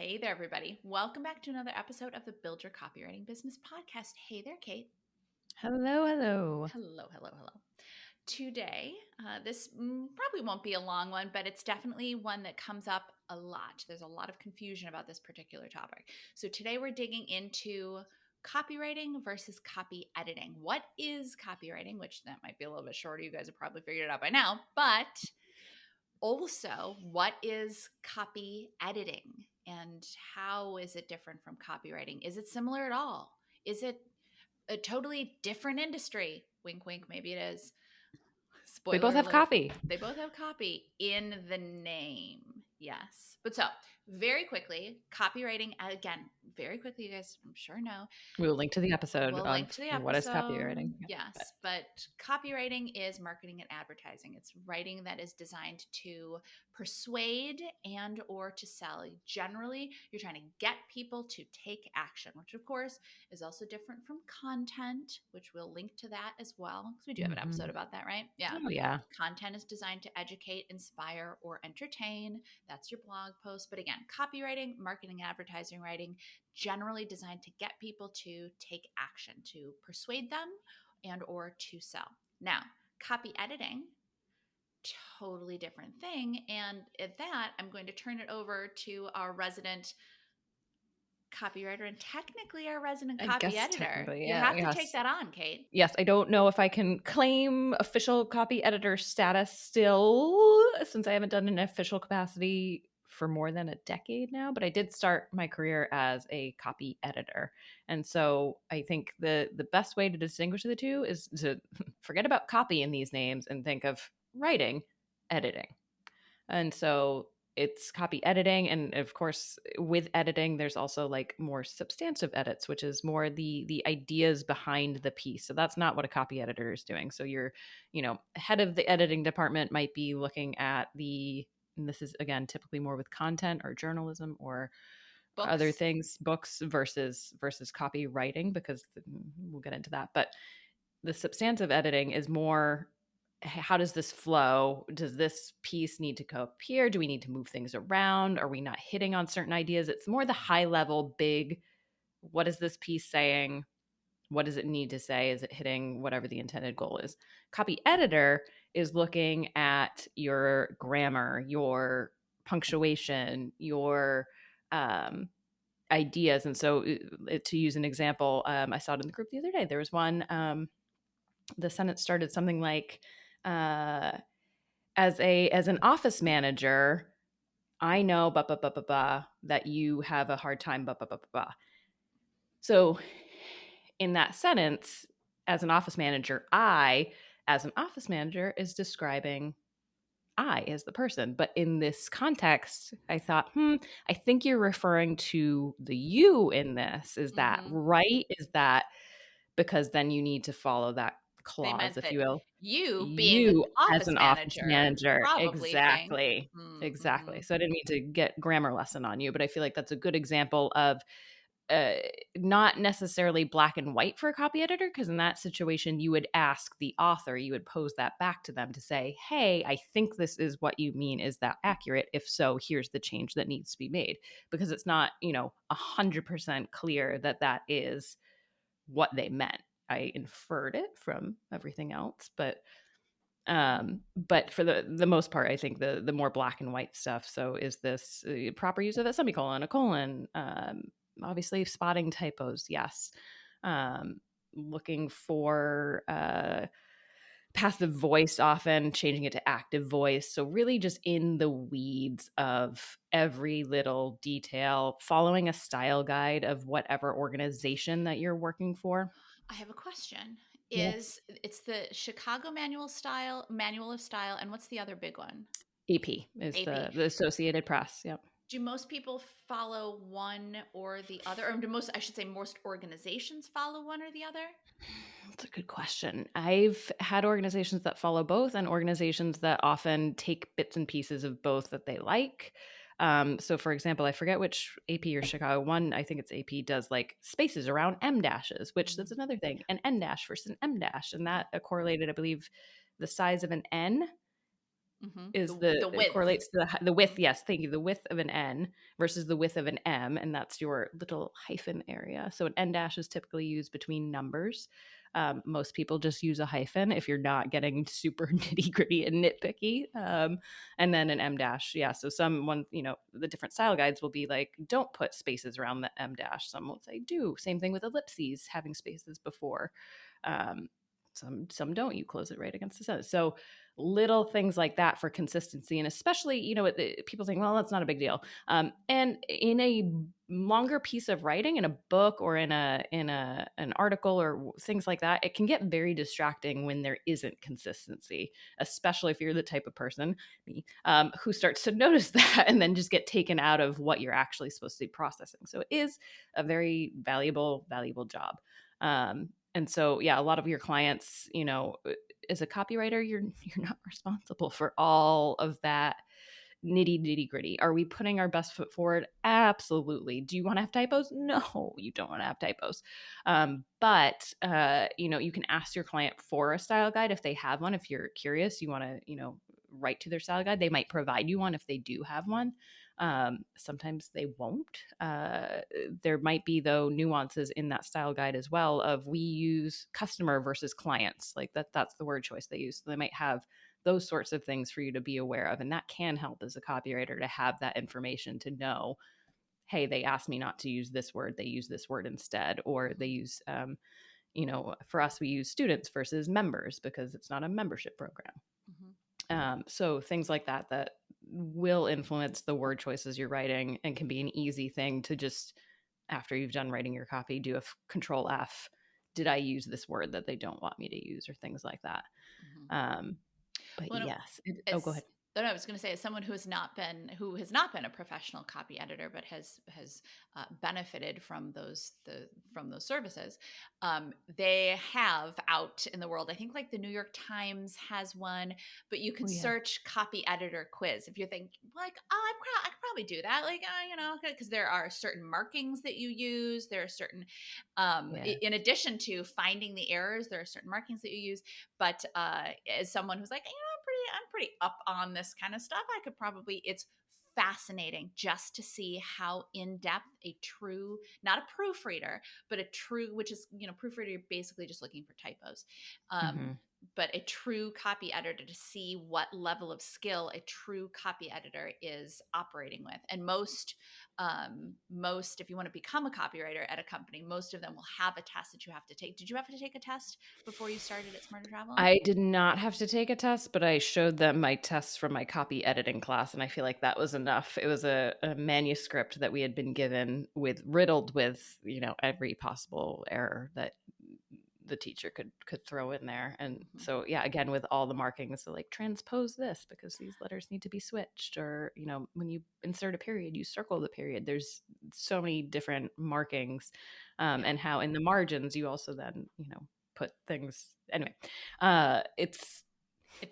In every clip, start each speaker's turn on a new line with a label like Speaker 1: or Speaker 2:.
Speaker 1: Hey there, everybody. Welcome back to another episode of the Build Your Copywriting Business podcast. Hey there, Kate.
Speaker 2: Hello, hello.
Speaker 1: Hello. Today, this probably won't be a long one, but it's definitely one that comes up a lot. There's a lot of confusion about this particular topic. So today we're digging into copywriting versus copy editing. What is copywriting? Which that might be a little bit shorter. You guys have probably figured it out by now, but also, what is copy editing and how is it different from copywriting? Is it similar at all? Is it a totally different industry? Wink, wink, maybe it is.
Speaker 2: They both
Speaker 1: Spoiler
Speaker 2: have
Speaker 1: alert.
Speaker 2: coffee.
Speaker 1: They both have copy in the name. Yes. But so, very quickly, copywriting, again, very quickly, you guys, I'm sure know,
Speaker 2: We will link to the episode
Speaker 1: we'll
Speaker 2: of
Speaker 1: link to the
Speaker 2: what is
Speaker 1: episode.
Speaker 2: copywriting.
Speaker 1: Yes, but copywriting is marketing and advertising. It's writing that is designed to persuade and or to sell. Generally, you're trying to get people to take action, which of course is also different from content, which we'll link to that as well, because we do have an episode about that, right? Yeah.
Speaker 2: Oh, yeah.
Speaker 1: Content is designed to educate, inspire, or entertain. That's your blog post. But again, copywriting, marketing, advertising writing, generally designed to get people to take action, to persuade them and or to sell. Now, copy editing, totally different thing. And at that, I'm going to turn it over to our resident copywriter and technically our resident
Speaker 2: I
Speaker 1: copy
Speaker 2: guess
Speaker 1: editor.
Speaker 2: technically,
Speaker 1: You
Speaker 2: yeah.
Speaker 1: have to
Speaker 2: Yes.
Speaker 1: take that on, Kate.
Speaker 2: Yes, I don't know if I can claim official copy editor status still, since I haven't done an official capacity for more than a decade now, but I did start my career as a copy editor. And so I think the best way to distinguish the two is to forget about copy in these names and think of writing, editing. And so it's copy editing. And of course, with editing, there's also like more substantive edits, which is more the ideas behind the piece. So that's not what a copy editor is doing. So your, head of the editing department might be looking at and this is again typically more with content or journalism or other things, books versus copywriting, because we'll get into that. But the substantive editing is more, how does this flow? Does this piece need to go up here? Do we need to move things around? Are we not hitting on certain ideas? It's more the high level, big, what is this piece saying? What does it need to say? Is it hitting whatever the intended goal is? Copy editor is looking at your grammar, your punctuation, your ideas. And so to use an example, I saw it in the group the other day. There was one, the sentence started something like, as an office manager, I know that you have a hard time So in that sentence, as an office manager, I, as an office manager, is describing I as the person. But in this context, I thought, I think you're referring to the you in this. Is that right? Is that, because then you need to follow that clause, if you will.
Speaker 1: You being
Speaker 2: You
Speaker 1: the
Speaker 2: as
Speaker 1: office
Speaker 2: an office
Speaker 1: manager
Speaker 2: manager.
Speaker 1: probably think.
Speaker 2: Exactly. So I didn't mean to get grammar lesson on you, but I feel like that's a good example of not necessarily black and white for a copy editor, because in that situation, you would ask the author, you would pose that back to them to say, hey, I think this is what you mean. Is that accurate? If so, here's the change that needs to be made, because it's not, 100% clear that that is what they meant. I inferred it from everything else, but for the most part, I think the more black and white stuff. So is this proper use of a semicolon, a colon? Obviously spotting typos, yes. Looking for passive voice, often changing it to active voice. So really just in the weeds of every little detail, following a style guide of whatever organization that you're working for.
Speaker 1: I have a question.
Speaker 2: Yes.
Speaker 1: It's the Chicago Manual of Style, and what's the other big one?
Speaker 2: AP is
Speaker 1: AP.
Speaker 2: the Associated Press. Yep.
Speaker 1: Do most people follow one or the other? Or do most organizations follow one or the other?
Speaker 2: That's a good question. I've had organizations that follow both and organizations that often take bits and pieces of both that they like. So for example, I forget which AP or Chicago one, I think it's AP, does like spaces around M dashes, which that's another thing, an N dash versus an M dash. And that correlated, I believe, the size of an N is
Speaker 1: The
Speaker 2: it
Speaker 1: width.
Speaker 2: correlates to the width. Yes, thank you. The width of an N versus the width of an M, and that's your little hyphen area. So an N dash is typically used between numbers. Most people just use a hyphen if you're not getting super nitty gritty and nitpicky. And then an M dash, yeah. So someone, the different style guides will be like, don't put spaces around the M dash. Some will say do. Same thing with ellipses, having spaces before. Um, some don't. You close it right against the center. So little things like that for consistency, and especially people think, well, that's not a big deal, and in a longer piece of writing, in a book or in an article or things like that, it can get very distracting when there isn't consistency, especially if you're the type of person, me, who starts to notice that and then just get taken out of what you're actually supposed to be processing. So it is a very valuable job. And so, yeah, a lot of your clients, as a copywriter, you're not responsible for all of that nitty gritty. Are we putting our best foot forward? Absolutely. Do you want to have typos? No, you don't want to have typos. But you can ask your client for a style guide if they have one. If you're curious, you want to, write to their style guide. They might provide you one if they do have one. Sometimes they won't. There might be, though, nuances in that style guide as well of we use customer versus clients. Like that's the word choice they use. So they might have those sorts of things for you to be aware of. And that can help as a copywriter to have that information to know, hey, they asked me not to use this word. They use this word instead. Or they use, for us, we use students versus members because it's not a membership program. So things like that will influence the word choices you're writing and can be an easy thing to just, after you've done writing your copy, do a control F. Did I use this word that they don't want me to use, or things like that? But
Speaker 1: Well,
Speaker 2: yes. Go ahead.
Speaker 1: No, I was going to say, as someone who has not been a professional copy editor, but has benefited from those services, they have out in the world. I think like the New York Times has one, but you could search copy editor quiz if you think like, oh, I could probably do that, like because there are certain markings that you use. There are certain, in addition to finding the errors, there are certain markings that you use. But as someone who's like, I'm pretty up on this kind of stuff, I could probably, it's fascinating just to see how in depth a true, not a proofreader, but a true, which is, proofreader, you're basically just looking for typos. But a true copy editor, to see what level of skill a true copy editor is operating with. And most, if you want to become a copywriter at a company, most of them will have a test that you have to take. Did you have to take a test before you started at Smarter Travel?
Speaker 2: I did not have to take a test, but I showed them my tests from my copy editing class, and I feel like that was enough. It was a manuscript that we had been given riddled with, every possible error that the teacher could throw in there. And so, yeah, again, with all the markings, so like transpose this because these letters need to be switched, or when you insert a period, you circle the period. There's so many different markings, and how in the margins you also then put things. Anyway, it's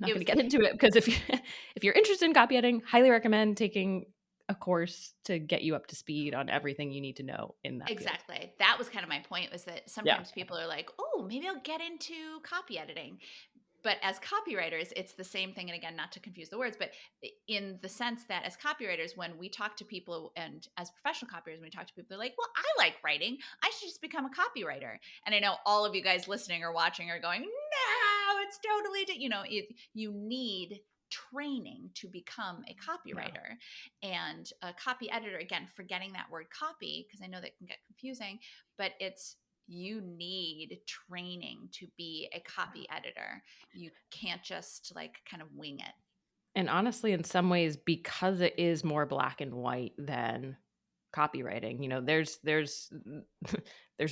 Speaker 2: not going to get into it because if you're interested in copy editing, highly recommend taking a course to get you up to speed on everything you need to know in that
Speaker 1: Exactly.
Speaker 2: field.
Speaker 1: That was kind of my point, was that sometimes people are like, oh, maybe I'll get into copy editing. But as copywriters, it's the same thing. And again, not to confuse the words, but in the sense that as copywriters, when we talk to people, and as professional copywriters, when we talk to people, they're like, well, I like writing, I should just become a copywriter. And I know all of you guys listening or watching are going, no, it's totally, you need training to become a copywriter. And a copy editor, again, forgetting that word copy, because I know that can get confusing, but you need training to be a copy editor. You can't just like kind of wing it.
Speaker 2: And honestly, in some ways, because it is more black and white than copywriting, there's there's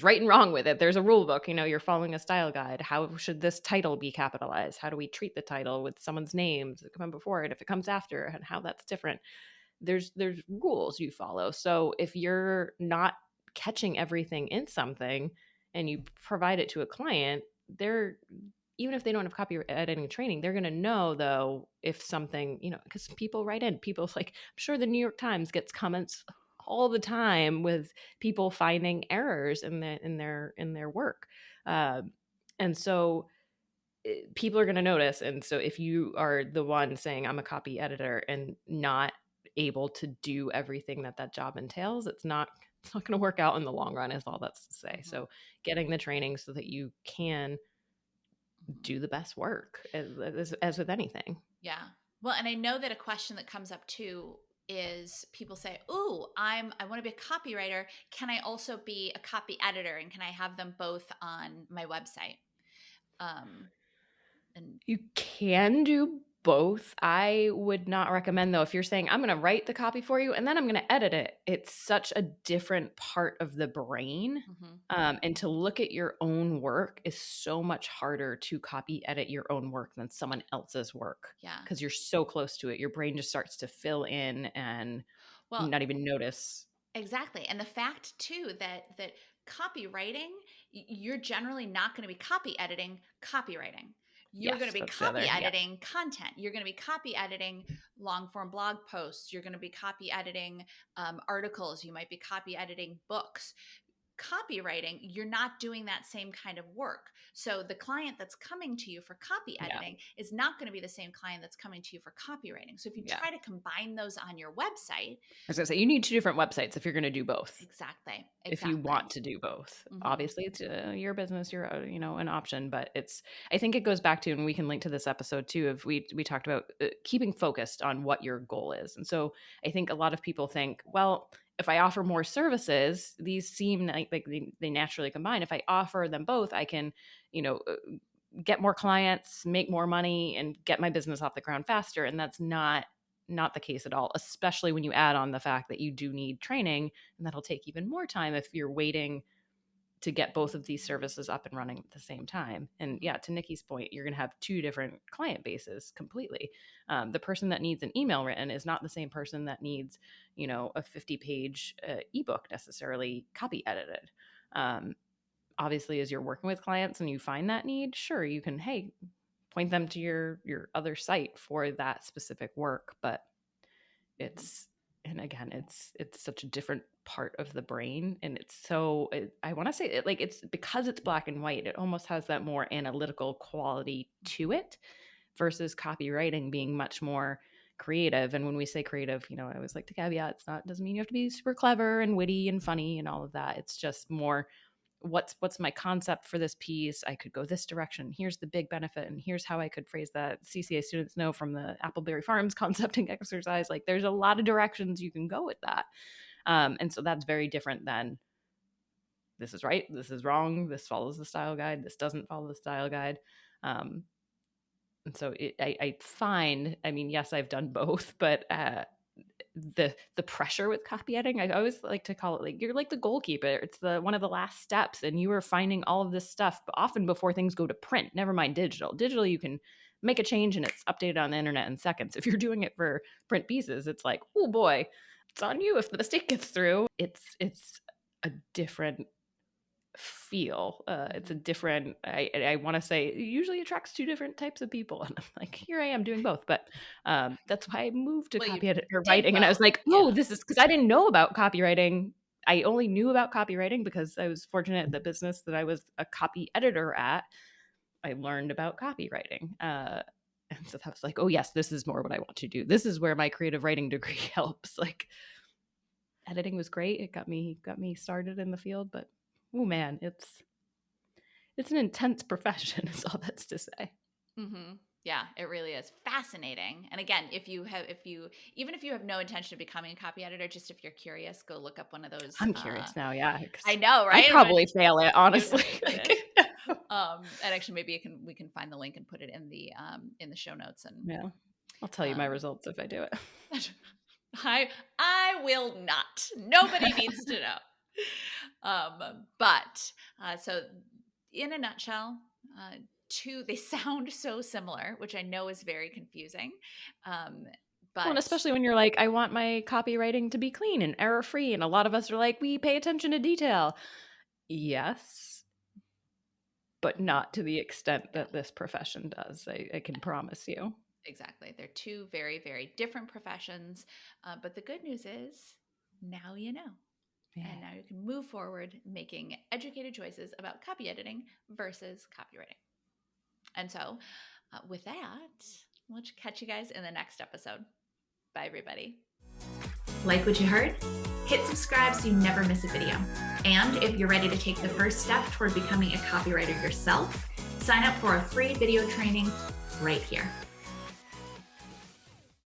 Speaker 2: right and wrong with it. There's a rule book, you're following a style guide. How should this title be capitalized? How do we treat the title with someone's names that come before it, if it comes after, and how that's different? There's rules you follow. So if you're not catching everything in something and you provide it to a client, they're, even if they don't have copy editing training, they're going to know, though, if something, because people write in, people like, I'm sure the New York Times gets comments all the time with people finding errors in their work. And so people are going to notice. And so if you are the one saying I'm a copy editor and not able to do everything that that job entails, it's not going to work out in the long run, is all that's to say.
Speaker 1: Mhm.
Speaker 2: So getting the training so that you can
Speaker 1: Mhm.
Speaker 2: do the best work, as with anything.
Speaker 1: Yeah. Well, and I know that a question that comes up too is people say, "Ooh, I want to be a copywriter. Can I also be a copy editor and can I have them both on my website?" Um and
Speaker 2: You can do both. I would not recommend, though, if you're saying, I'm going to write the copy for you and then I'm going to edit it. It's such a different part of the brain.
Speaker 1: Mhm.
Speaker 2: And to look at your own work is so much harder to copy edit your own work than someone else's work
Speaker 1: Yeah.
Speaker 2: because you're so close to it. Your brain just starts to fill in and
Speaker 1: Well,
Speaker 2: not even notice.
Speaker 1: exactly. And the fact too that copywriting, you're generally not going to be copy editing copywriting. You're going to
Speaker 2: Yes,
Speaker 1: be
Speaker 2: that's the
Speaker 1: copy
Speaker 2: other. Yeah.
Speaker 1: editing content. You're going to be copy editing long form blog posts. You're going to be copy editing articles. You might be copy editing books. Copywriting, you're not doing that same kind of work. So the client that's coming to you for copy
Speaker 2: Yeah.
Speaker 1: editing is not going to be the same client that's coming to you for copywriting. So if you
Speaker 2: Yeah.
Speaker 1: try to combine those on your website,
Speaker 2: I was going to say, you need two different websites if you're going to do both.
Speaker 1: exactly,
Speaker 2: If you
Speaker 1: exactly.
Speaker 2: want to do both.
Speaker 1: Hmm.
Speaker 2: Obviously, it's your business, your an option, but I think it goes back to, and we can link to this episode too. If we talked about keeping focused on what your goal is, and so I think a lot of people think, well, if I offer more services, these seem like they naturally combine. If I offer them both, I can, you know. Get more clients, make more money, and get my business off the ground faster. And that's not the case at all, especially when you add on the fact that you do need training, and that'll take even more time if you're waiting to get both of these services up and running at the same time. And
Speaker 1: Hmm.
Speaker 2: yeah, to Nikki's point, you're going to have two different client bases completely. The person that needs an email written is not the same person that needs, a 50-page ebook necessarily copy edited. Um, Obviously, as you're working with clients and you find that need, sure, you can, hey, point them to your other site for that specific work. But
Speaker 1: Hmm.
Speaker 2: it's and again, it's such a different part of the brain, and it's so I want to say it, like, it's because it's black and white, it almost has that more analytical quality to it versus copywriting being much more creative. And when we say creative, I always like to caveat, doesn't mean you have to be super clever and witty and funny and all of that. It's just more, what's my concept for this piece? I could go this direction. Here's the big benefit, and here's how I could phrase that. CCA students know from the Appleberry Farms concepting exercise, like, there's a lot of directions you can go with that. And so that's very different than, this is right, this is wrong, this follows the style guide, this doesn't follow the style guide. um, and so I find, I mean, yes, I've done both, but the pressure with copyediting, I always like to call it, like, you're like the goalkeeper. It's the one of the last steps, and you are finding all of this stuff often before things go to print. Never mind digital, you can make a change and it's updated on the internet in seconds. If you're doing it for print pieces, it's like, oh boy, it's on you if the mistake gets through. It's a different feel. It's a
Speaker 1: Hmm.
Speaker 2: different, I want to say, it usually attracts two different types of people. And I'm like, here I am doing both. But that's why I moved to
Speaker 1: Well, you
Speaker 2: copy edit or
Speaker 1: did
Speaker 2: writing. And I was
Speaker 1: both.
Speaker 2: like, oh,
Speaker 1: Yeah.
Speaker 2: this is because I didn't know about copywriting. I only knew about copywriting because I was fortunate at the business that I was a copy editor at. I learned about copywriting. And so that was like, oh yes, this is more what I want to do. This is where my creative writing degree helps. Like, editing was great. It got me started in the field, but oh man, it's an intense profession, is all that's to say.
Speaker 1: Hmm. Yeah, it really is fascinating. And again, even if you have no intention of becoming a copy editor, just if you're curious, go look up one of those.
Speaker 2: I'm curious now, yeah,
Speaker 1: I
Speaker 2: because
Speaker 1: know,
Speaker 2: I'd
Speaker 1: right?
Speaker 2: probably fail it,
Speaker 1: You
Speaker 2: honestly.
Speaker 1: would. And actually, maybe we can find the link and put it in the show notes. And
Speaker 2: Yeah. I'll tell you my
Speaker 1: um,
Speaker 2: results if I do it.
Speaker 1: I will not. Nobody needs to know. But so in a nutshell, two they sound so similar, which I know is very confusing. Um,
Speaker 2: Well, and
Speaker 1: but
Speaker 2: especially when you're like, I want my copywriting to be clean and error-free, and a lot of us are like, we pay attention to detail. Yes, but
Speaker 1: Mhm.
Speaker 2: not to the extent
Speaker 1: Yeah,
Speaker 2: that this profession does. I can promise you.
Speaker 1: exactly. They're two very, very different professions. But the good news is now you know.
Speaker 2: Yeah.
Speaker 1: And now you can move forward making educated choices about copy editing versus copywriting. And so with that, we'll catch you guys in the next episode. Bye, everybody. Like what you heard? Hit subscribe so you never miss a video. And if you're ready to take the first step toward becoming a copywriter yourself, sign up for a free video training right here.